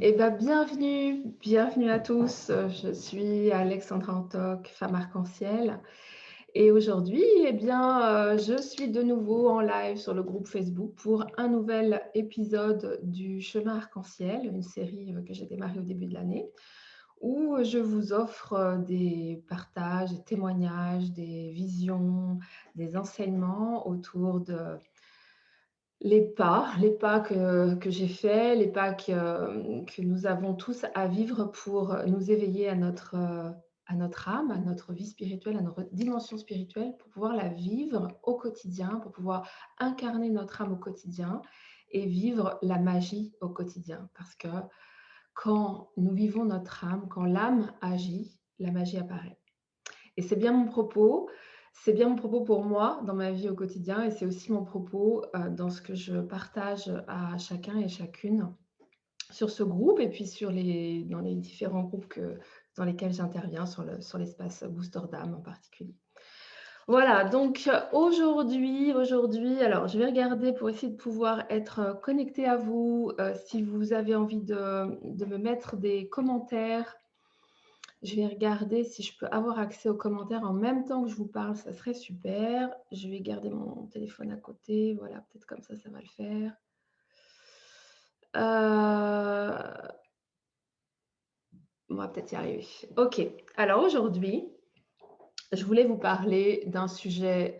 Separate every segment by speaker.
Speaker 1: Eh ben, bienvenue à tous. Je suis Alexandra Antoc, femme arc-en-ciel. Et aujourd'hui, je suis de nouveau en live sur le groupe Facebook pour un nouvel épisode du Chemin arc-en-ciel, une série que j'ai démarrée au début de l'année, où je vous offre des partages, des témoignages, des visions, des enseignements autour de les pas que j'ai faits, les pas que nous avons tous à vivre pour nous éveiller à notre âme, à notre vie spirituelle, à notre dimension spirituelle, pour pouvoir la vivre au quotidien, pour pouvoir incarner notre âme au quotidien et vivre la magie au quotidien. Parce que quand nous vivons notre âme, quand l'âme agit, la magie apparaît. Et c'est bien mon propos pour moi dans ma vie au quotidien et c'est aussi mon propos, dans ce que je partage à chacun et chacune sur ce groupe et puis dans les différents groupes dans lesquels j'interviens sur l'espace Booster d'âme en particulier. Voilà, donc aujourd'hui, alors je vais regarder pour essayer de pouvoir être, connectée à vous, si vous avez envie de me mettre des commentaires. Je vais regarder si je peux avoir accès aux commentaires en même temps que je vous parle, ça serait super. Je vais garder mon téléphone à côté, voilà, peut-être comme ça va le faire. On va peut-être y arriver. OK. Alors aujourd'hui, je voulais vous parler d'un sujet,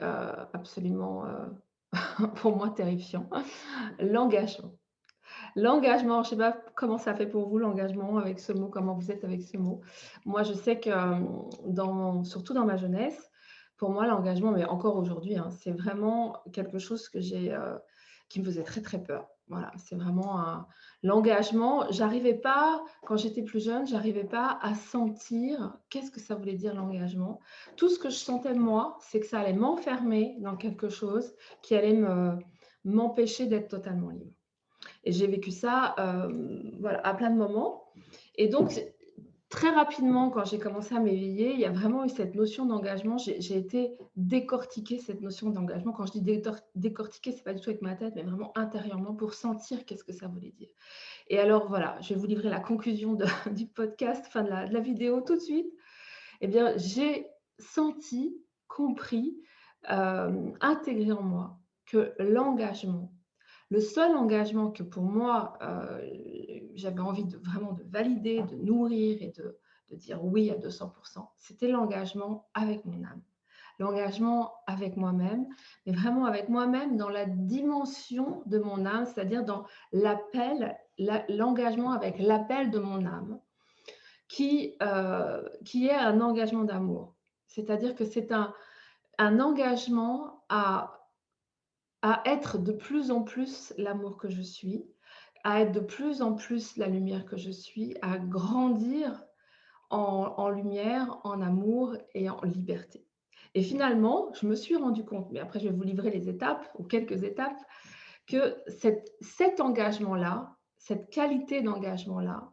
Speaker 1: absolument, pour moi terrifiant, l'engagement. L'engagement, je ne sais pas comment ça fait pour vous l'engagement avec ce mot, comment vous êtes avec ce mot. Moi, je sais que surtout dans ma jeunesse, pour moi, l'engagement, mais encore aujourd'hui, hein, c'est vraiment quelque chose qui me faisait très très peur. Voilà, c'est vraiment l'engagement. J'arrivais pas, quand j'étais plus jeune, j'arrivais pas à sentir qu'est-ce que ça voulait dire l'engagement. Tout ce que je sentais moi, c'est que ça allait m'enfermer dans quelque chose qui allait m'empêcher d'être totalement libre. Et j'ai vécu ça, voilà, à plein de moments. Et donc, très rapidement, quand j'ai commencé à m'éveiller, il y a vraiment eu cette notion d'engagement. J'ai été décortiquer cette notion d'engagement. Quand je dis décortiquer, c'est pas du tout avec ma tête, mais vraiment intérieurement pour sentir qu'est-ce que ça voulait dire. Et alors voilà, je vais vous livrer la conclusion du podcast, enfin de la vidéo tout de suite. Eh bien, j'ai senti, compris, intégré en moi que l'engagement, le seul engagement que pour moi, j'avais envie vraiment de valider, de nourrir et de dire oui à 200, c'était l'engagement avec mon âme. L'engagement avec moi-même, mais vraiment avec moi-même dans la dimension de mon âme, c'est-à-dire dans l'engagement avec l'appel de mon âme, qui est un engagement d'amour. C'est-à-dire que c'est un engagement à être de plus en plus l'amour que je suis, à être de plus en plus la lumière que je suis, à grandir en lumière, en amour et en liberté. Et finalement, je me suis rendu compte, mais après je vais vous livrer les étapes ou quelques étapes, que cet engagement-là, cette qualité d'engagement-là,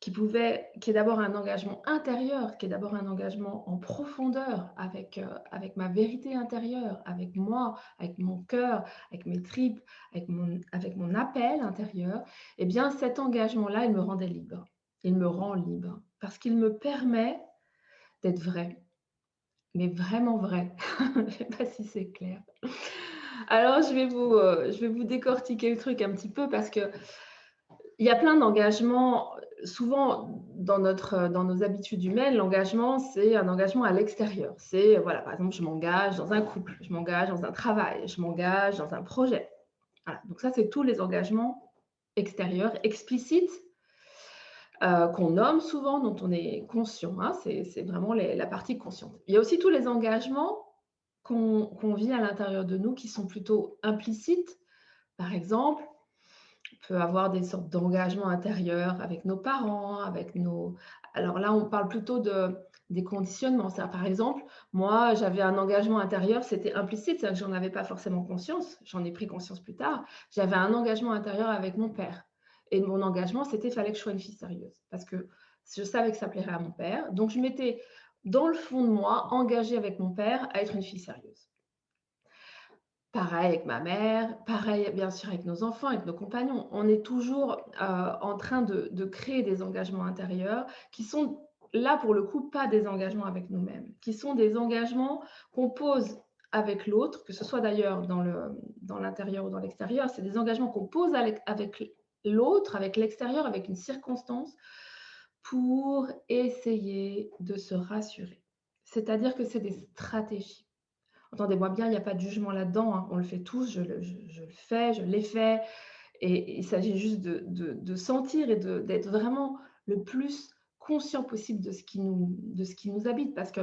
Speaker 1: qui est d'abord un engagement intérieur, qui est d'abord un engagement en profondeur avec ma vérité intérieure, avec moi, avec mon cœur, avec mes tripes, avec mon appel intérieur, eh bien cet engagement-là, il me rendait libre. Il me rend libre parce qu'il me permet d'être vrai, mais vraiment vrai. Je ne sais pas si c'est clair. Alors je vais vous décortiquer le truc un petit peu parce que il y a plein d'engagements. Souvent, dans nos habitudes humaines, l'engagement, c'est un engagement à l'extérieur. C'est, voilà, par exemple, je m'engage dans un couple, je m'engage dans un travail, je m'engage dans un projet. Voilà. Donc ça, c'est tous les engagements extérieurs, explicites, qu'on nomme souvent, dont on est conscient. Hein. C'est vraiment la partie consciente. Il y a aussi tous les engagements qu'on vit à l'intérieur de nous qui sont plutôt implicites. Par exemple, on peut avoir des sortes d'engagements intérieurs avec nos parents, avec nos... Alors là, on parle plutôt des conditionnements. Ça, par exemple, moi, j'avais un engagement intérieur, c'était implicite, c'est-à-dire que j'en avais pas forcément conscience, j'en ai pris conscience plus tard. J'avais un engagement intérieur avec mon père. Et mon engagement, c'était qu'il fallait que je sois une fille sérieuse. Parce que je savais que ça plairait à mon père. Donc, je m'étais, dans le fond de moi, engagée avec mon père à être une fille sérieuse. Pareil avec ma mère, pareil bien sûr avec nos enfants, avec nos compagnons. On est toujours, en train de créer des engagements intérieurs qui sont là pour le coup pas des engagements avec nous-mêmes, qui sont des engagements qu'on pose avec l'autre, que ce soit d'ailleurs dans l'intérieur ou dans l'extérieur. C'est des engagements qu'on pose avec l'autre, avec l'extérieur, avec une circonstance pour essayer de se rassurer. C'est-à-dire que c'est des stratégies. Entendez-moi bien, il y a pas de jugement là-dedans, hein. On le fait tous, je le fais, je l'ai fait et il s'agit juste de sentir et d'être vraiment le plus conscient possible de ce qui nous habite. Parce que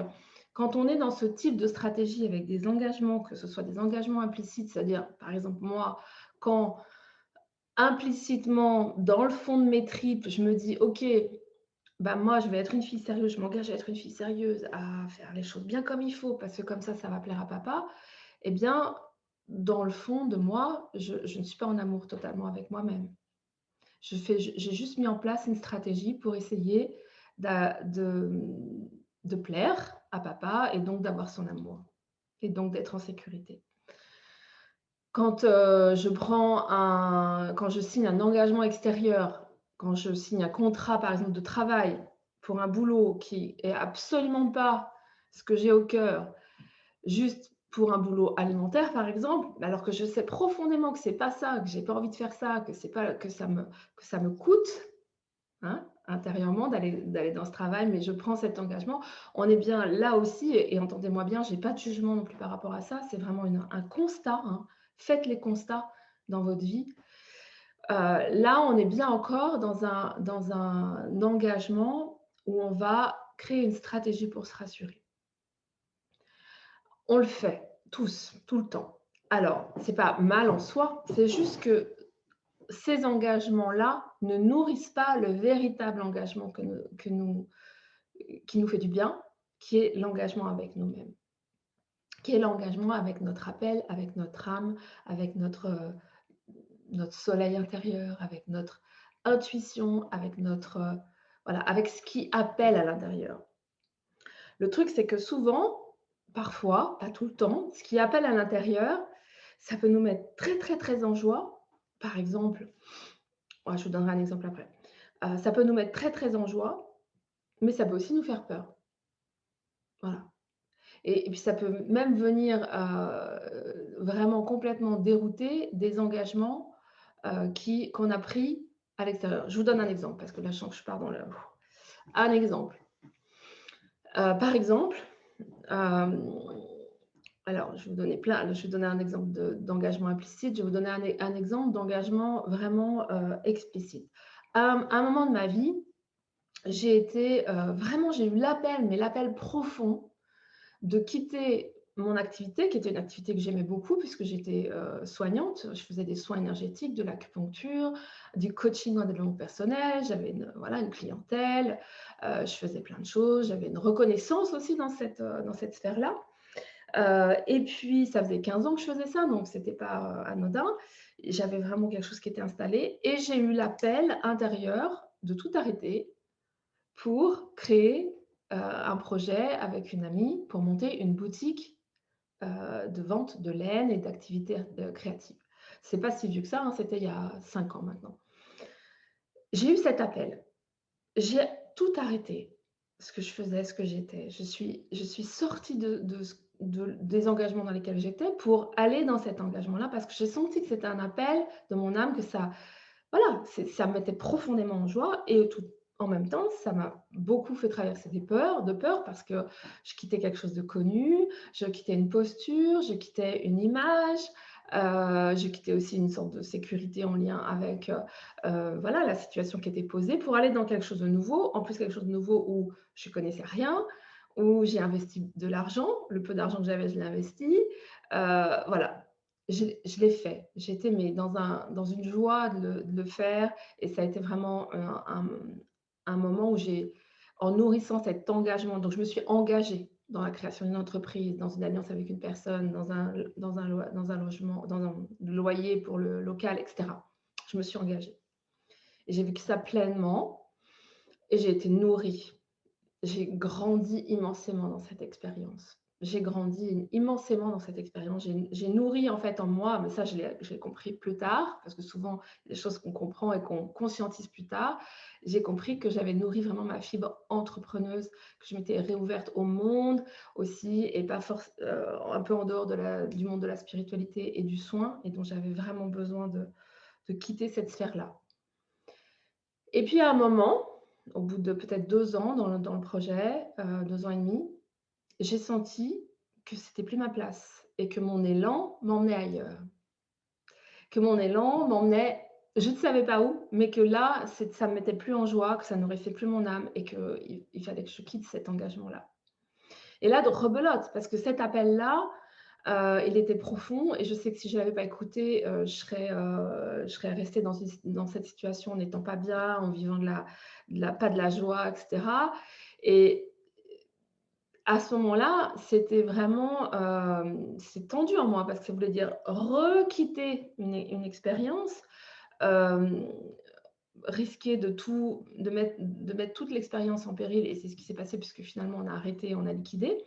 Speaker 1: quand on est dans ce type de stratégie avec des engagements, que ce soit des engagements implicites, c'est-à-dire, par exemple, moi, quand implicitement, dans le fond de mes tripes, je me dis: «OK, bah, moi, je vais être une fille sérieuse, je m'engage à être une fille sérieuse, à faire les choses bien comme il faut parce que comme ça va plaire à papa». Eh bien, dans le fond de moi, je ne suis pas en amour totalement avec moi-même. J'ai juste mis en place une stratégie pour essayer d'a de plaire à papa et donc d'avoir son amour et donc d'être en sécurité. Quand, quand je signe un engagement extérieur, quand je signe un contrat, par exemple, de travail pour un boulot qui est absolument pas ce que j'ai au cœur, juste pour un boulot alimentaire, par exemple, alors que je sais profondément que c'est pas ça, que j'ai pas envie de faire ça, que c'est pas que ça me coûte, hein, intérieurement d'aller dans ce travail, mais je prends cet engagement. On est bien là aussi et entendez-moi bien, j'ai pas de jugement non plus par rapport à ça, c'est vraiment un constat, hein. Faites les constats dans votre vie. Là, on est bien encore dans un engagement où on va créer une stratégie pour se rassurer. On le fait tous, tout le temps. Alors, c'est pas mal en soi, c'est juste que ces engagements-là ne nourrissent pas le véritable engagement qui nous fait du bien, qui est l'engagement avec nous-mêmes, qui est l'engagement avec notre appel, avec notre âme, avec notre soleil intérieur, avec notre intuition, avec voilà, avec ce qui appelle à l'intérieur. Le truc, c'est que souvent, parfois, pas tout le temps, ce qui appelle à l'intérieur, ça peut nous mettre très, très, très en joie. Par exemple, ouais, je vous donnerai un exemple après. Ça peut nous mettre très, très en joie, mais ça peut aussi nous faire peur. Voilà et puis ça peut même venir, vraiment complètement dérouter des engagements, qu'on a pris à l'extérieur. Je vous donne un exemple parce que là, je sens que je pars dans le un exemple. Par exemple, hem alors, je vais donner un exemple d'engagement implicite, je vais vous donner un exemple d'engagement vraiment, explicite. À un moment de ma vie, j'ai eu l'appel, mais l'appel profond de quitter mon activité, qui était une activité que j'aimais beaucoup puisque j'étais, soignante. Je faisais des soins énergétiques, de l'acupuncture, du coaching en développement personnel. J'avais voilà, une clientèle, je faisais plein de choses. J'avais une reconnaissance aussi dans cette sphère-là. Et puis ça faisait 15 ans que je faisais ça, donc c'était pas, anodin. J'avais vraiment quelque chose qui était installé et j'ai eu l'appel intérieur de tout arrêter pour créer, un projet avec une amie pour monter une boutique, de vente de laine et d'activités créatives. C'est pas si vieux que ça, hein, c'était il y a 5 ans maintenant. J'ai eu cet appel. J'ai tout arrêté, ce que je faisais, ce que j'étais. Je suis sortie des engagements dans lesquels j'étais pour aller dans cet engagement-là parce que j'ai senti que c'était un appel de mon âme, que ça voilà, ça me mettait profondément en joie et tout en même temps, ça m'a beaucoup fait traverser de peurs parce que je quittais quelque chose de connu, je quittais une posture, je quittais une image, je quittais aussi une sorte de sécurité en lien avec, voilà, la situation qui était posée pour aller dans quelque chose de nouveau. En plus, quelque chose de nouveau où je connaissais rien, où j'ai investi de l'argent, le peu d'argent que j'avais, je l'ai investi. Voilà, je l'ai fait. J'étais mais dans une joie de le faire et ça a été vraiment un moment où en nourrissant cet engagement donc je me suis engagée dans la création d'une entreprise, dans une alliance avec une personne, dans un logement, dans un loyer pour le local et cetera. Je me suis engagée et j'ai vécu ça pleinement et j'ai été nourrie. J'ai grandi immensément dans cette expérience. J'ai grandi immensément dans cette expérience. J'ai nourri en fait en moi, mais ça je l'ai compris plus tard, parce que souvent, il y a des choses qu'on comprend et qu'on conscientise plus tard. J'ai compris que j'avais nourri vraiment ma fibre entrepreneuse, que je m'étais réouverte au monde aussi et pas forc un peu en dehors du monde de la spiritualité et du soin et dont j'avais vraiment besoin de quitter cette sphère-là. Et puis à un moment, au bout de peut-être 2 ans dans le projet, 2 ans et demi, j'ai senti que c'était plus ma place et que mon élan m'emmenait ailleurs. Que mon élan m'emmenait je ne savais pas où, mais que là, ça me mettait plus en joie, que ça nourrissait plus mon âme et qu'il fallait que je quitte cet engagement-là. Et là, de rebelote, parce que cet appel-là, il était profond et je sais que si je l'avais pas écouté, je serais restée dans cette situation en n'étant pas bien, en vivant pas de la joie et cetera et à ce moment-là, c'était vraiment, c'est tendu en moi parce que ça voulait dire requitter une expérience, hem, risquer de mettre toute l'expérience en péril et c'est ce qui s'est passé puisque finalement on a arrêté, on a liquidé.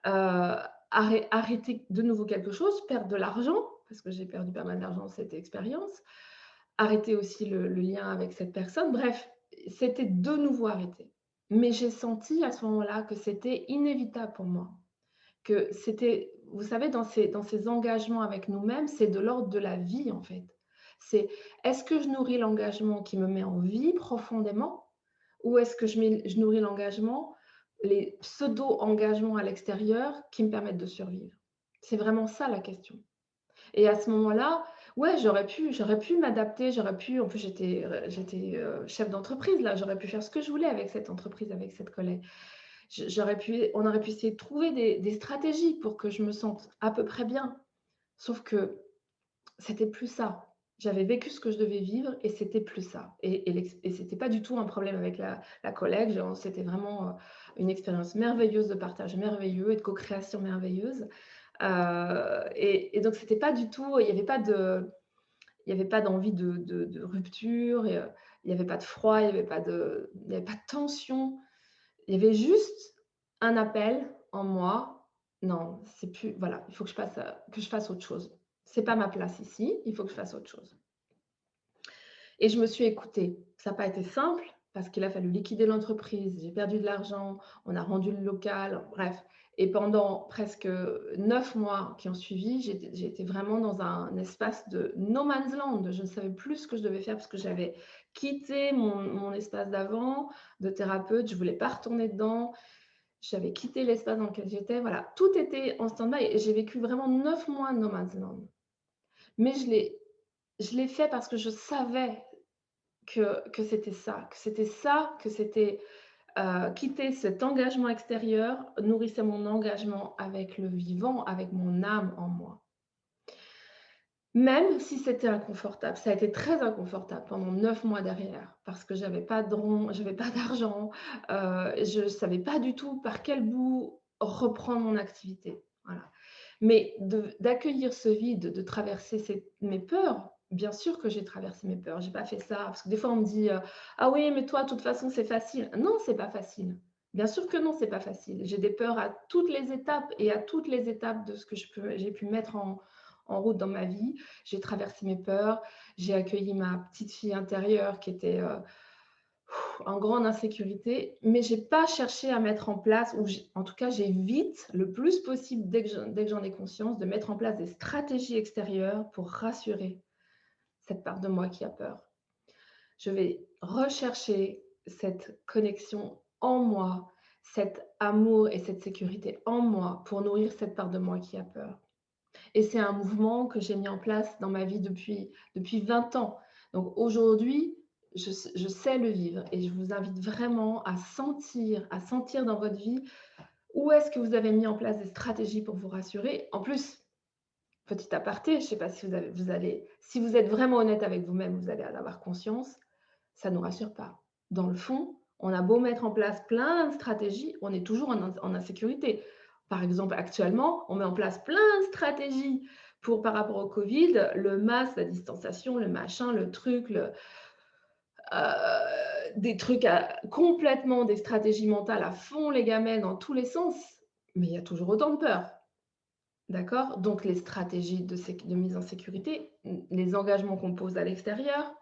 Speaker 1: Arrêter de nouveau quelque chose, perdre de l'argent, parce que j'ai perdu pas mal d'argent dans cette expérience. Arrêter aussi le lien avec cette personne. Bref, c'était de nouveau arrêter. Mais j'ai senti à ce moment-là que c'était inévitable pour moi. Que c'était vous savez, dans ces engagements avec nous-mêmes, c'est de l'ordre de la vie, en fait. C'est est-ce que je nourris l'engagement qui me met en vie profondément? Ou est-ce que je nourris l'engagement, les pseudo-engagements à l'extérieur qui me permettent de survivre? C'est vraiment ça la question. Et à ce moment-là, ouais, j'aurais pu m'adapter, en plus j'étais chef d'entreprise là, j'aurais pu faire ce que je voulais avec cette entreprise, avec cette collègue. On aurait pu essayer de trouver des stratégies pour que je me sente à peu près bien. Sauf que c'était plus ça. J'avais vécu ce que je devais vivre et c'était plus ça. Et c'était pas du tout un problème avec la collègue. C'était vraiment une expérience merveilleuse de partage merveilleux et de co-création merveilleuse. Et donc c'était pas du tout, il y avait pas d'envie de rupture, il y avait pas de froid, il y avait pas de tension. Il y avait juste un appel en moi: «Non, c'est plus voilà, il faut que je fasse autre chose. C'est pas ma place ici, il faut que je fasse autre chose». Et je me suis écoutée. Ça n'a pas été simple parce qu'il a fallu liquider l'entreprise, j'ai perdu de l'argent, on a rendu le local, bref. Et pendant presque 9 mois qui ont suivi, j'ai été vraiment dans un espace de no man's land. Je ne savais plus ce que je devais faire parce que j'avais quitté mon espace d'avant de thérapeute, je ne voulais pas retourner dedans. J'avais quitté l'espace dans lequel j'étais, voilà, tout était en stand-by et j'ai vécu vraiment 9 mois de no man's land. Mais je l'ai fait parce que je savais que c'était ça, quitter cet engagement extérieur nourrissait mon engagement avec le vivant, avec mon âme en moi. Même si c'était inconfortable, ça a été très inconfortable pendant 9 mois derrière, parce que j'avais pas d'argent, je ne savais pas du tout par quel bout reprendre mon activité, voilà. Mais d'accueillir ce vide, de traverser mes peurs, bien sûr que j'ai traversé mes peurs. J'ai pas fait ça parce que des fois on me dit, «Ah oui, mais toi, de toute façon, c'est facile». Non, c'est pas facile. Bien sûr que non, c'est pas facile. J'ai des peurs à toutes les étapes et à toutes les étapes de ce que j'ai pu mettre en route dans ma vie. J'ai traversé mes peurs, j'ai accueilli ma petite fille intérieure qui était, en grande insécurité, mais j'ai pas cherché à mettre en place ou en tout cas, j'évite le plus possible dès que j'en ai conscience, de mettre en place des stratégies extérieures pour rassurer cette part de moi qui a peur. Je vais rechercher cette connexion en moi, cet amour et cette sécurité en moi pour nourrir cette part de moi qui a peur. Et c'est un mouvement que j'ai mis en place dans ma vie depuis 20 ans. Donc aujourd'hui, je sais le vivre et je vous invite vraiment à sentir dans votre vie où est-ce que vous avez mis en place des stratégies pour vous rassurer. En plus, petit aparté, je ne sais pas si vous êtes vraiment honnête avec vous-même, vous allez en avoir conscience, ça ne nous rassure pas. Dans le fond, on a beau mettre en place plein de stratégies, on est toujours en insécurité. Par exemple, actuellement, on met en place plein de stratégies par rapport au Covid, le masque, la distanciation, le machin, le truc, des trucs complètement des stratégies mentales à fond, les gamins, dans tous les sens. mais il y a toujours autant de peur. D'accord? Donc les stratégies de mise en sécurité, les engagements qu'on pose à l'extérieur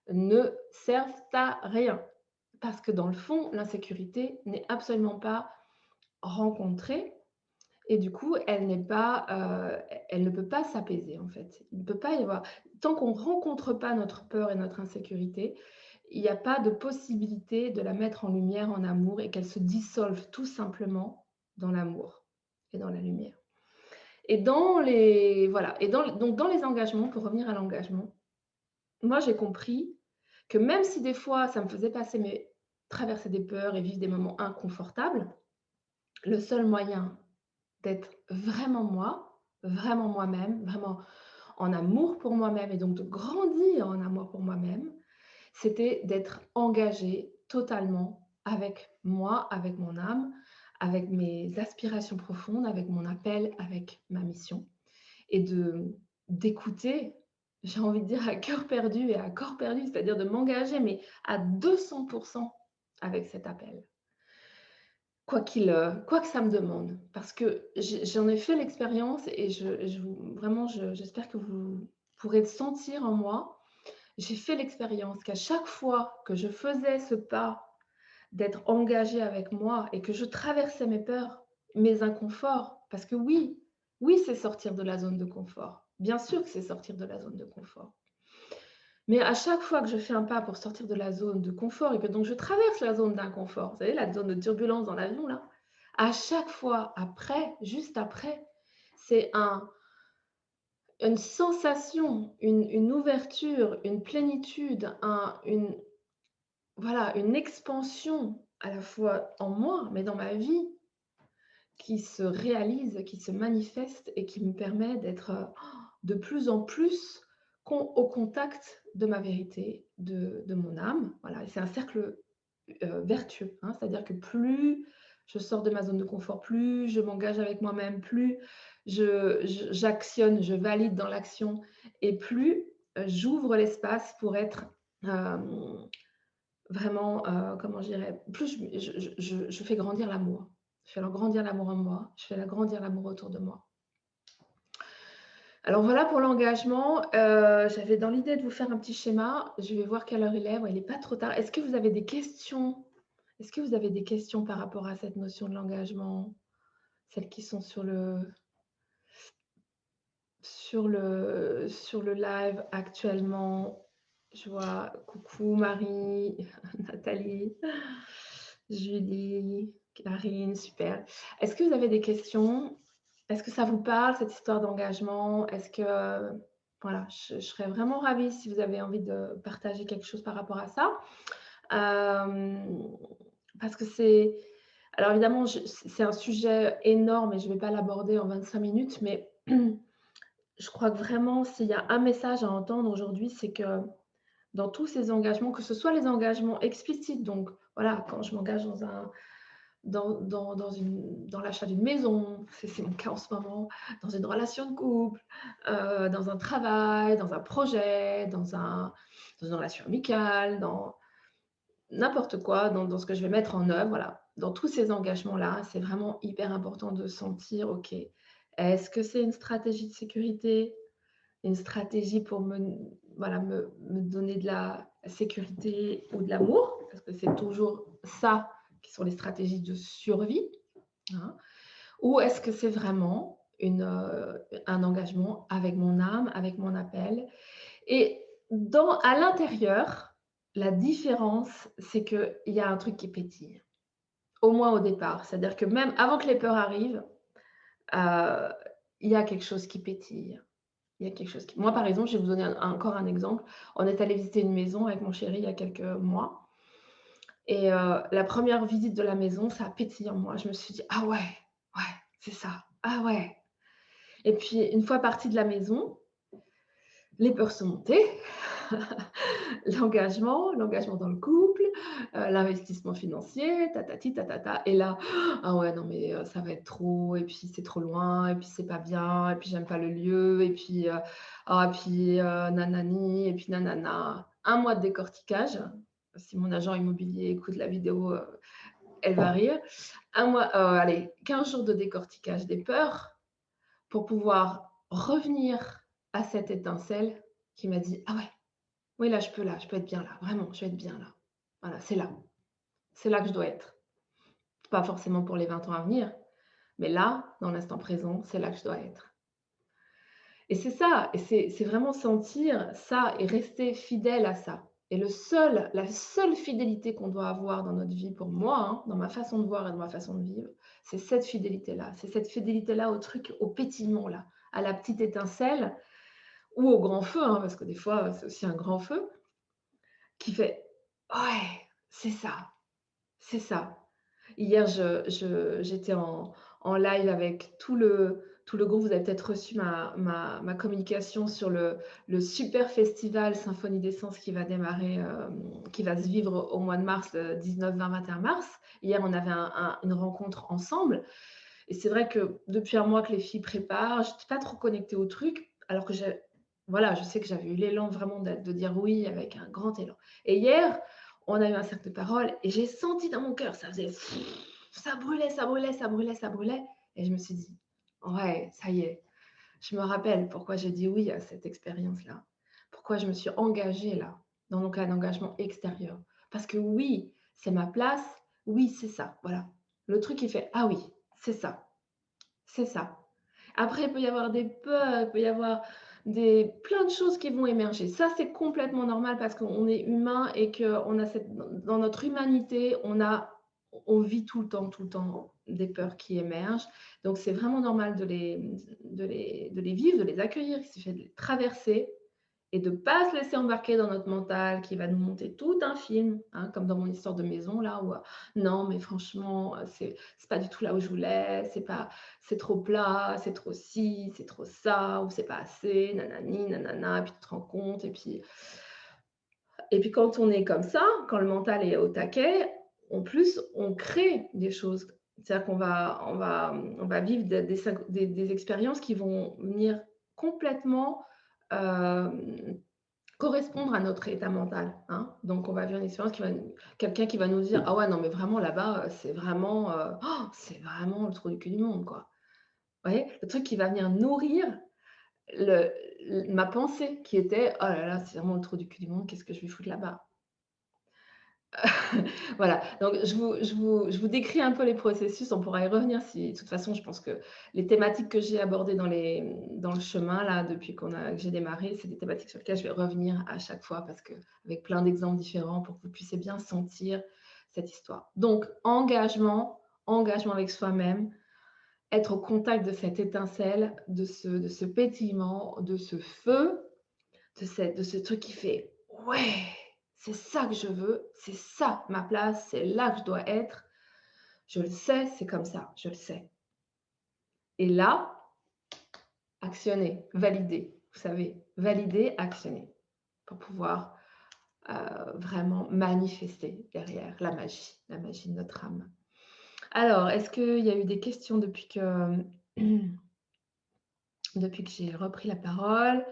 Speaker 1: ne servent à rien. Parce que dans le fond, l'insécurité n'est absolument pas rencontrée et du coup, elle ne peut pas s'apaiser en fait. Il ne peut pas y avoir tant qu'on ne rencontre pas notre peur et notre insécurité, il n'y a pas de possibilité de la mettre en lumière en amour et qu'elle se dissolve tout simplement dans l'amour et dans la lumière. Et dans les voilà et donc dans les engagements, pour revenir à l'engagement, moi j'ai compris que même si des fois ça me faisait traverser des peurs et vivre des moments inconfortables, le seul moyen d'être vraiment moi, vraiment moi-même, vraiment en amour pour moi-même et donc de grandir en amour pour moi-même, c'était d'être engagée totalement avec moi, avec mon âme, avec mes aspirations profondes, avec mon appel, avec ma mission. Et d'écouter, j'ai envie de dire à cœur perdu et à corps perdu, c'est-à-dire de m'engager, mais à 200 avec cet appel. Quoi que ça me demande. Parce que j'en ai fait l'expérience et j'espère que vous pourrez le sentir en moi. J'ai fait l'expérience qu'à chaque fois que je faisais ce pas d'être engagée avec moi et que je traversais mes peurs, mes inconforts. Parce que oui, oui, c'est sortir de la zone de confort. Bien sûr que c'est sortir de la zone de confort. Mais à chaque fois que je fais un pas pour sortir de la zone de confort et que donc je traverse la zone d'inconfort, vous savez, la zone de turbulence dans l'avion là, à chaque fois après, juste après, c'est une sensation, une ouverture, une plénitude, voilà, une expansion à la fois en moi, mais dans ma vie, qui se réalise, qui se manifeste et qui me permet d'être, de plus en plus au contact de ma vérité, de mon âme. Voilà et c'est un cercle, vertueux, hein. C'est-à-dire que plus je sors de ma zone de confort, plus je m'engage avec moi-même, plus j'actionne, je valide dans l'action et plus, j'ouvre l'espace pour être, hem vraiment, comment je dirais? Plus je fais grandir l'amour. Je fais alors grandir l'amour en moi, je fais la grandir l'amour autour de moi. Alors voilà pour l'engagement, j'avais dans l'idée de vous faire un petit schéma. Je vais voir quelle heure il est. Ouais, il est pas trop tard. Est-ce que vous avez des questions? Est-ce que vous avez des questions par rapport à cette notion de l'engagement? Celles qui sont sur le live actuellement? Je vois coucou Marie, Nathalie. Julie, Karine, super. Est-ce que vous avez des questions? Est-ce que ça vous parle, cette histoire d'engagement? Est-ce que, voilà, je serais vraiment ravie si vous avez envie de partager quelque chose par rapport à ça. Hem, Parce que alors évidemment, c'est un sujet énorme et je ne vais pas l'aborder en 25 minutes, mais je crois que vraiment, s'il y a un message à entendre aujourd'hui, c'est que dans tous ces engagements, que ce soit les engagements explicites, donc voilà, quand je m'engage dans l'achat d'une maison, c'est mon cas en ce moment, dans une relation de couple, dans un travail, dans un projet, dans une relation amicale, dans n'importe quoi, dans ce que je vais mettre en œuvre, voilà. Dans tous ces engagements-là, c'est vraiment hyper important de sentir, OK, est-ce que c'est une stratégie de sécurité? Une stratégie pour voilà, me donner de la sécurité ou de l'amour, parce que c'est toujours ça qui sont les stratégies de survie, hein. Ou est-ce que c'est vraiment un engagement avec mon âme, avec mon appel? Et à l'intérieur, la différence, c'est qu'il y a un truc qui pétille, au moins au départ. C'est-à-dire que même avant que les peurs arrivent, heu, il y a quelque chose qui pétille. Il y a quelque chose qui moi, par exemple, je vais vous donner encore un exemple. On est allé visiter une maison avec mon chéri il y a quelques mois et la première visite de la maison, ça a pétillé en moi. Je me suis dit: «Ah ouais, ouais, c'est ça. Ah ouais» et puis une fois partie de la maison, les peurs sont montées. L'engagement dans le couple, l'investissement financier, tatati tatata et là, ah ouais, non mais ça va être trop et puis c'est trop loin et puis c'est pas bien et puis j'aime pas le lieu et puis, nanani et puis nanana. Un mois de décortiquage. Si mon agent immobilier écoute la vidéo, elle va rire. Un mois, allez, 15 jours de décortiquage des peurs pour pouvoir revenir à cette étincelle qui m'a dit: «Ah ouais, oui là, je peux être bien là, vraiment, je vais être bien là. Voilà, c'est là que je dois être». Pas forcément pour les 20 ans à venir, mais là, dans l'instant présent, c'est là que je dois être. Et c'est ça, et c'est vraiment sentir ça et rester fidèle à ça. Et la seule fidélité qu'on doit avoir dans notre vie, pour moi, hein, dans ma façon de voir et dans ma façon de vivre, c'est cette fidélité-là. C'est cette fidélité-là au truc, au pétillement là, à la petite étincelle ou au grand feu, hein, parce que des fois, c'est aussi un grand feu qui fait: «Ouais, c'est ça, c'est ça». Hier, j'étais en live avec tout le groupe. Vous avez peut-être reçu ma communication sur le super festival Symphonie d'essence qui va démarrer, qui va se vivre au mois de mars, le 19, 20, 21 mars. Hier, on avait une rencontre ensemble et c'est vrai que depuis un mois que les filles préparent, j'étais pas trop connectée au truc, alors que voilà, je sais que j'avais eu l'élan vraiment de dire oui avec un grand élan. Et hier, on a eu un cercle de parole et j'ai senti dans mon cœur, ça faisait ça brûlait, ça brûlait, ça brûlait, ça brûlait et je me suis dit: «Ouais, ça y est, je me rappelle pourquoi j'ai dit oui à cette expérience-là. Pourquoi je me suis engagée là, dans donc un engagement extérieur. Parce que oui, c'est ma place, oui, c'est ça, voilà». Le truc, il fait: «Ah oui, c'est ça, c'est ça». Après, il peut y avoir des peurs, il peut y avoir plein de choses qui vont émerger. Ça, c'est complètement normal parce qu'on est humain et qu'on a dans notre humanité, on vit tout le temps des peurs qui émergent. Donc, c'est vraiment normal de les vivre, de les accueillir. Il suffit de les traverser et de ne pas se laisser embarquer dans notre mental qui va nous monter tout un film, hein, comme dans mon histoire de maison là où non mais franchement, c'est pas du tout là où je voulais, c'est trop plat, c'est trop ci, c'est trop ça, ou c'est pas assez, nanani, nanana, et puis tu te rends compte et puis quand on est comme ça, quand le mental est au taquet, en plus, on crée des choses. C'est-à-dire on va vivre des expériences qui vont venir complètement, hem correspondre à notre état mental, hein. Donc on va vivre une expérience quelqu'un qui va nous dire: «Ah ouais, non mais vraiment là-bas, c'est vraiment le trou du cul du monde, quoi». Vous voyez? Le truc qui va venir nourrir le ma pensée qui était: «Oh là là, c'est vraiment le trou du cul du monde, qu'est-ce que je vais foutre là-bas?» Voilà, donc je vous décris un peu les processus, on pourra y revenir si de toute façon, je pense que les thématiques que j'ai abordées dans le chemin là, depuis que j'ai démarré, c'est des thématiques sur lesquelles je vais revenir à chaque fois parce qu'avec plein d'exemples différents pour que vous puissiez bien sentir cette histoire. Donc engagement avec soi-même, être au contact de cette étincelle, de ce pétillement, de ce feu, de ce truc qui fait: «Ouais, c'est ça que je veux, c'est ça ma place, c'est là que je dois être. Je le sais, c'est comme ça, je le sais». Et là, actionner, valider, vous savez, valider, actionner pour pouvoir, vraiment manifester derrière la magie de notre âme. Alors, est-ce qu'il y a eu des questions depuis que j'ai repris la parole?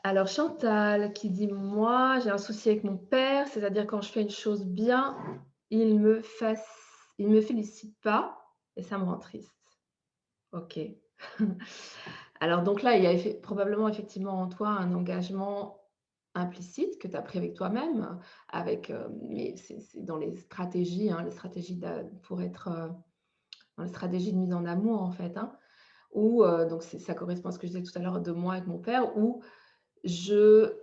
Speaker 1: Alors Chantal qui dit: «Moi, j'ai un souci avec mon père, c'est-à-dire quand je fais une chose bien, il me fac il me félicite pas et ça me rend triste». OK. Alors donc là, il y a probablement effectivement en toi un engagement implicite que tu as pris avec toi-même, mais c'est dans les stratégies, hein, les stratégies pour être, dans les stratégies de mise en amour en fait, hein, où, donc ça correspond à ce que je disais tout à l'heure de moi avec mon père, où je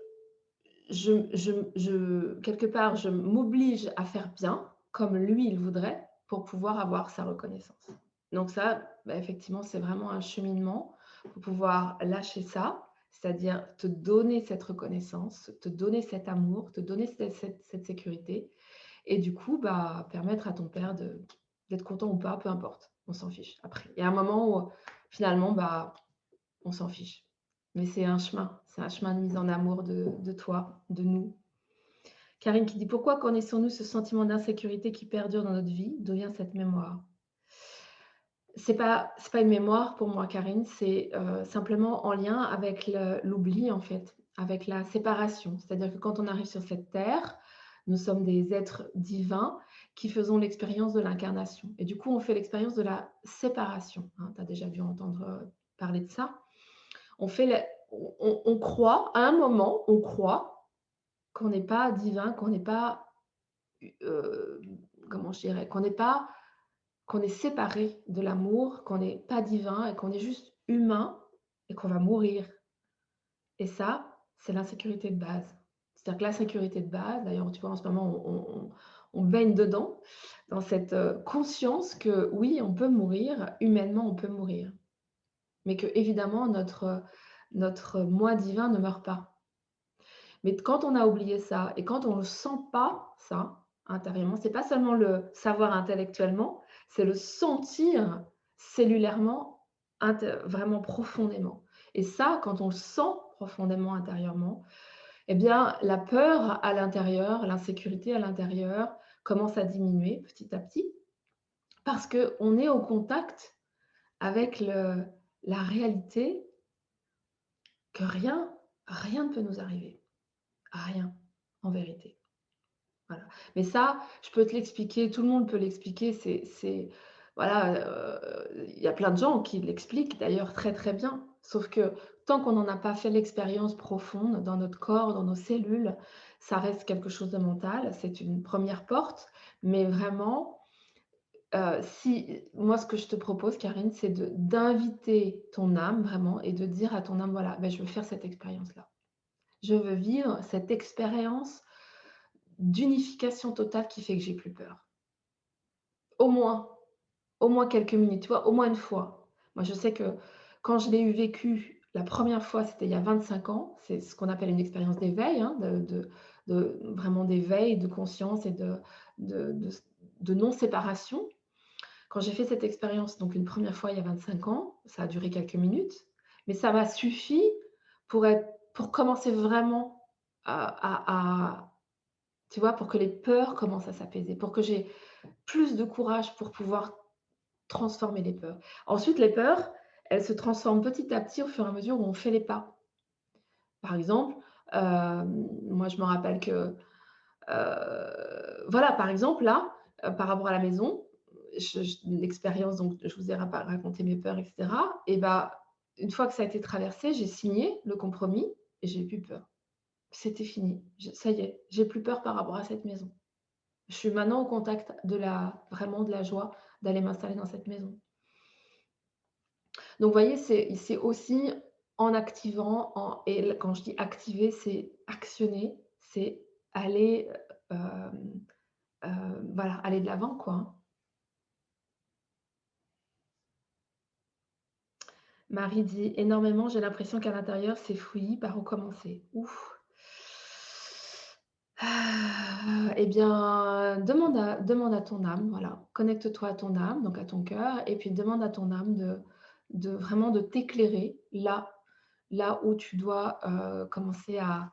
Speaker 1: quelque part, je m'oblige à faire bien comme lui, il voudrait pour pouvoir avoir sa reconnaissance. Donc ça, bah, effectivement, c'est vraiment un cheminement pour pouvoir lâcher ça, c'est-à-dire te donner cette reconnaissance, te donner cet amour, te donner cette sécurité et du coup, bah, permettre à ton père d'être content ou pas, peu importe, on s'en fiche après. Il y a un moment où finalement, bah, on s'en fiche. Mais c'est un chemin de mise en amour de toi, de nous. Karine qui dit: «Pourquoi connaissons-nous ce sentiment d'insécurité qui perdure dans notre vie? D'où vient cette mémoire?» C'est pas une mémoire pour moi Karine, c'est, simplement en lien avec l'oubli en fait, avec la séparation. C'est-à-dire que quand on arrive sur cette terre, Nous sommes des êtres divins qui faisons l'expérience de l'incarnation et du coup, on fait l'expérience de la séparation, hein. Tu as déjà dû entendre, parler de ça. On fait la on croit, à un moment, on croit qu'on n'est pas divin, qu'on n'est pas, heu, comment je dirais? Qu'on est séparé de l'amour, qu'on n'est pas divin et qu'on est juste humain et qu'on va mourir. Et ça, c'est l'insécurité de base. C'est-à-dire que la sécurité de base, d'ailleurs, tu vois, en ce moment, on baigne dedans, dans cette, conscience que oui, on peut mourir, humainement, on peut mourir, mais qu'évidemment notre moi divin ne meurt pas. Mais quand on a oublié ça et quand on ne sent pas ça intérieurement, c'est pas seulement le savoir intellectuellement, c'est le sentir cellulairement, vraiment profondément. Et ça, quand on le sent profondément intérieurement, eh bien, la peur à l'intérieur, l'insécurité à l'intérieur commence à diminuer petit à petit parce qu'on est au contact avec la réalité que rien ne peut nous arriver. Rien, en vérité. Voilà. Mais ça, je peux te l'expliquer, tout le monde peut l'expliquer, voilà, il y a plein de gens qui l'expliquent d'ailleurs très, très bien. Sauf que tant qu'on n'en a pas fait l'expérience profonde dans notre corps, dans nos cellules, ça reste quelque chose de mental. C'est une première porte, mais vraiment, si moi, ce que je te propose, Karine, c'est d'inviter ton âme vraiment et de dire à ton âme: «Voilà, je veux faire cette expérience-là. Je veux vivre cette expérience d'unification totale qui fait que j'ai plus peur. Au moins, au moins quelques minutes, tu vois? Au moins une fois. Moi, je sais que quand je l'ai vécu la première fois, c'était il y a 25 ans. C'est ce qu'on appelle une expérience d'éveil, hein, de vraiment d'éveil, de conscience et de de de non-séparation. Quand j'ai fait cette expérience, donc une première fois il y a 25 ans, ça a duré quelques minutes, mais ça m'a suffi pour commencer vraiment à tu vois? Pour que les peurs commencent à s'apaiser, pour que j'ai plus de courage pour pouvoir transformer les peurs. Ensuite, les peurs, elles se transforment petit à petit au fur et à mesure où on fait les pas. Par exemple, moi je me rappelle que, voilà, par exemple là, par rapport à la maison, l'expérience donc je vous ai raconté mes peurs et cetera et bah, une fois que ça a été traversé, j'ai signé le compromis et j'ai plus peur. C'était fini. Ça y est, j'ai plus peur par rapport à cette maison. Je suis maintenant au contact vraiment de la joie d'aller m'installer dans cette maison. Donc vous voyez, c'est aussi en activant, quand je dis activer, c'est actionner, c'est aller, voilà, aller de l'avant, quoi, hein. Marie dit: «Énormément, j'ai l'impression qu'à l'intérieur, c'est fouillis, par où commencer?» Ouf! Et bien, demande à ton âme, voilà. Connecte-toi à ton âme, donc à ton cœur et puis demande à ton âme de vraiment de t'éclairer là où tu dois, commencer à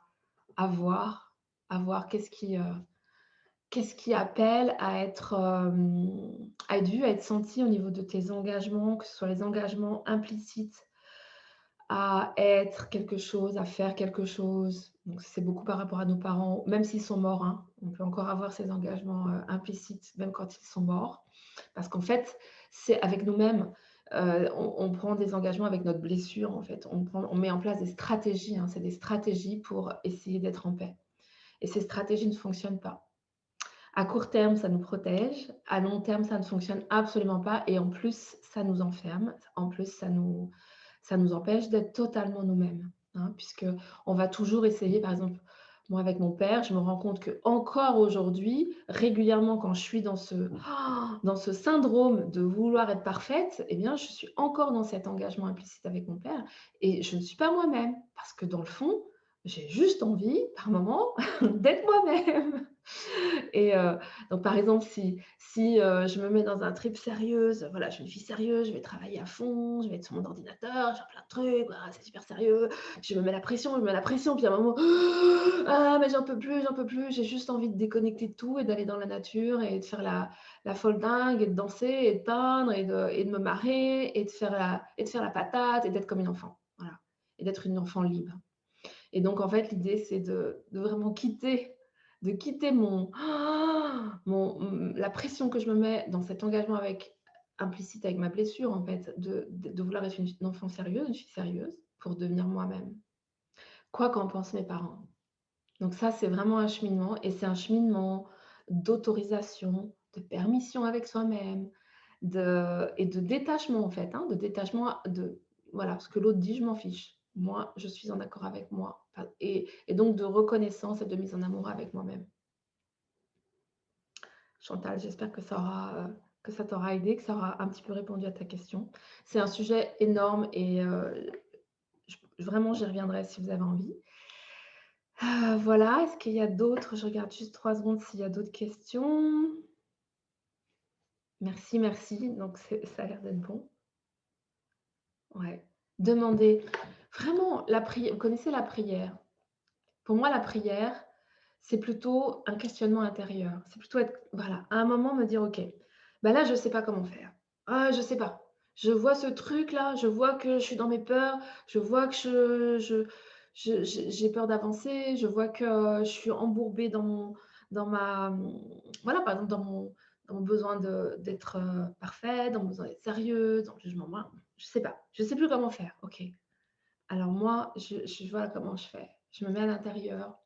Speaker 1: voir qu'est-ce qui appelle à être vu, à être senti au niveau de tes engagements, que ce soit les engagements implicites à être quelque chose, à faire quelque chose. Donc c'est beaucoup par rapport à nos parents, même s'ils sont morts, hein. On peut encore avoir ces engagements, implicites, même quand ils sont morts. Parce qu'en fait, c'est avec nous-mêmes, on prend des engagements avec notre blessure, en fait. On met en place des stratégies, hein, c'est des stratégies pour essayer d'être en paix. Et ces stratégies ne fonctionnent pas. À court terme, ça nous protège. À long terme, ça ne fonctionne absolument pas et en plus, ça nous enferme. En plus, ça nous empêche d'être totalement nous-mêmes, hein, puisqu'on va toujours essayer, par exemple, moi avec mon père, je me rends compte qu'encore aujourd'hui, régulièrement quand je suis dans ce syndrome de vouloir être parfaite, eh bien, je suis encore dans cet engagement implicite avec mon père et je ne suis pas moi-même parce que dans le fond, j'ai juste envie, par moment, d'être moi-même. Et donc par exemple, si je me mets dans un trip sérieuse, voilà, je suis une fille sérieuse, je vais travailler à fond, je vais être sur mon ordinateur, je vais faire plein de trucs, voilà, c'est super sérieux. Je me mets la pression, puis à un moment, ah mais j'en peux plus, j'ai juste envie de déconnecter de tout et d'aller dans la nature et de faire la folle dingue et de danser et de peindre et de me marrer et de faire la patate et d'être comme une enfant, voilà, et d'être une enfant libre. Et donc en fait, l'idée, c'est de vraiment quitter de quitter la pression que je me mets dans cet engagement implicite avec ma blessure, en fait, de vouloir être une enfant sérieuse, une fille sérieuse, pour devenir moi-même, quoi qu'en pensent mes parents. Donc ça, c'est vraiment un cheminement et c'est un cheminement d'autorisation, de permission avec soi-même, et de détachement, en fait, hein, de détachement de voilà, ce que l'autre dit, je m'en fiche. Moi, je suis en accord avec moi, et donc de reconnaissance et de mise en amour avec moi-même. Chantal, j'espère que ça t'aura aidé, que ça aura un petit peu répondu à ta question. C'est un sujet énorme et vraiment, j'y reviendrai si vous avez envie. Voilà, est-ce qu'il y a d'autres, je regarde juste 3 secondes s'il y a d'autres questions. Merci, merci, donc ça a l'air d'être bon. Ouais. Demander. Vraiment, la prière, vous connaissez la prière? Pour moi, la prière, c'est plutôt un questionnement intérieur. C'est plutôt être voilà, à un moment me dire: «OK, bah, là, je ne sais pas comment faire. Ah, je sais pas. Je vois ce truc-là, je vois que je suis dans mes peurs, je vois que j'ai peur d'avancer, je vois que je suis embourbée dans ma, voilà, par exemple, dans mon besoin d'être, parfaite, dans mon besoin d'être sérieuse, dans le jugement, moi, je sais pas. Je sais plus comment faire. OK. Alors moi, voilà comment je fais. Je me mets à l'intérieur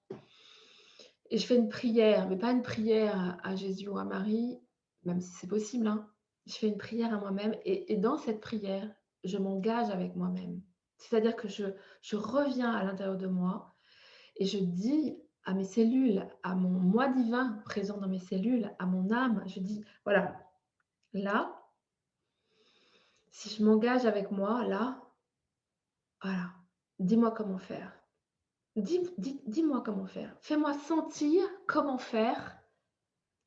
Speaker 1: et je fais une prière, mais pas une prière à Jésus ou à Marie, même si c'est possible, hein. Je fais une prière à moi-même et dans cette prière, je m'engage avec moi-même. C'est-à-dire que je reviens à l'intérieur de moi et je dis à mes cellules, à mon moi divin présent dans mes cellules, à mon âme, je dis: «Voilà, là, si je m'engage avec moi, là, voilà, dis-moi comment faire. Dis-moi comment faire. Fais-moi sentir comment faire,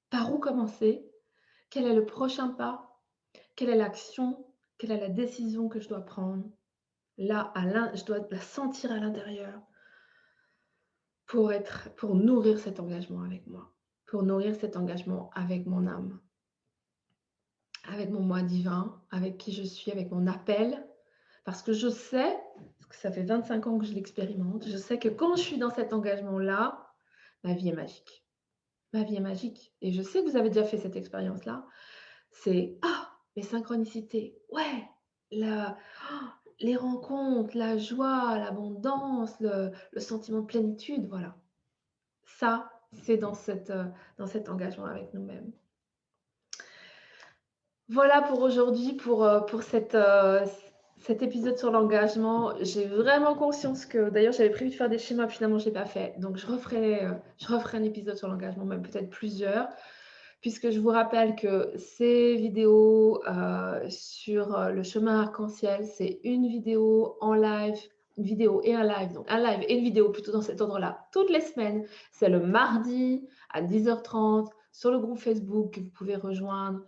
Speaker 1: par où commencer, quel est le prochain pas, quelle est l'action, quelle est la décision que je dois prendre. Là, je dois la sentir à l'intérieur pour nourrir cet engagement avec moi, pour nourrir cet engagement avec mon âme, avec mon moi divin, avec qui je suis, avec mon appel. Parce que je sais, parce que ça fait 25 ans que je l'expérimente, je sais que quand je suis dans cet engagement-là, ma vie est magique. Ma vie est magique et je sais que vous avez déjà fait cette expérience-là. C'est: «Ah! Les synchronicités, ouais! La les rencontres, la joie, l'abondance, le sentiment de plénitude», voilà. Ça, c'est dans cet engagement avec nous-mêmes. Voilà pour aujourd'hui, pour cet épisode sur l'engagement. J'ai vraiment conscience que d'ailleurs, j'avais prévu de faire des schémas, finalement, je ne l'ai pas fait. Donc je referai un épisode sur l'engagement, même peut-être plusieurs, puisque je vous rappelle que ces vidéos, sur, le chemin arc-en-ciel, c'est une vidéo en live, une vidéo et un live, donc un live et une vidéo plutôt dans cet ordre-là, toutes les semaines. C'est le mardi à 10h30 sur le groupe Facebook que vous pouvez rejoindre.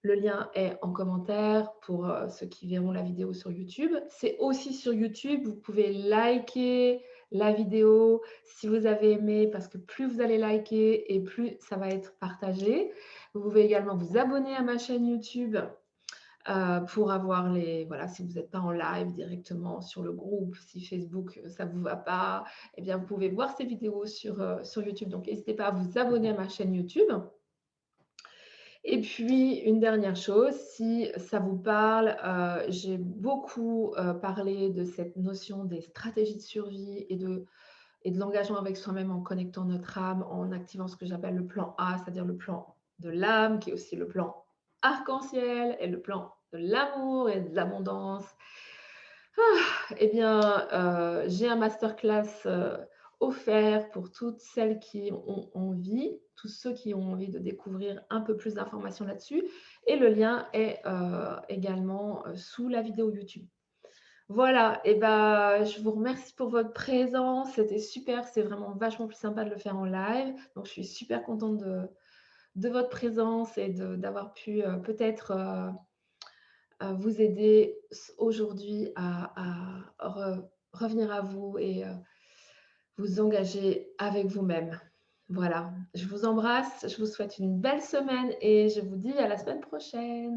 Speaker 1: Le lien est en commentaire pour, ceux qui verront la vidéo sur YouTube. C'est aussi sur YouTube, vous pouvez liker la vidéo si vous avez aimé, parce que plus vous allez liker et plus ça va être partagé. Vous pouvez également vous abonner à ma chaîne YouTube, pour avoir voilà, si vous n'êtes pas en live directement sur le groupe, si Facebook, ça ne vous va pas, eh bien, vous pouvez voir ces vidéos sur YouTube. Donc n'hésitez pas à vous abonner à ma chaîne YouTube. Et puis, une dernière chose, si ça vous parle, j'ai beaucoup, parlé de cette notion des stratégies de survie et de l'engagement avec soi-même en connectant notre âme, en activant ce que j'appelle le plan A, c'est-à-dire le plan de l'âme, qui est aussi le plan arc-en-ciel et le plan de l'amour et de l'abondance. Eh bien, j'ai un masterclass, offert pour toutes celles qui ont envie, tous ceux qui ont envie de découvrir un peu plus d'informations là-dessus, et le lien est, également, sous la vidéo YouTube. Voilà, et ben, je vous remercie pour votre présence, c'était super, c'est vraiment vachement plus sympa de le faire en live, donc je suis super contente de votre présence et d'avoir pu, peut-être, vous aider aujourd'hui à revenir à vous et vous engager avec vous-même. Voilà, je vous embrasse, je vous souhaite une belle semaine et je vous dis à la semaine prochaine.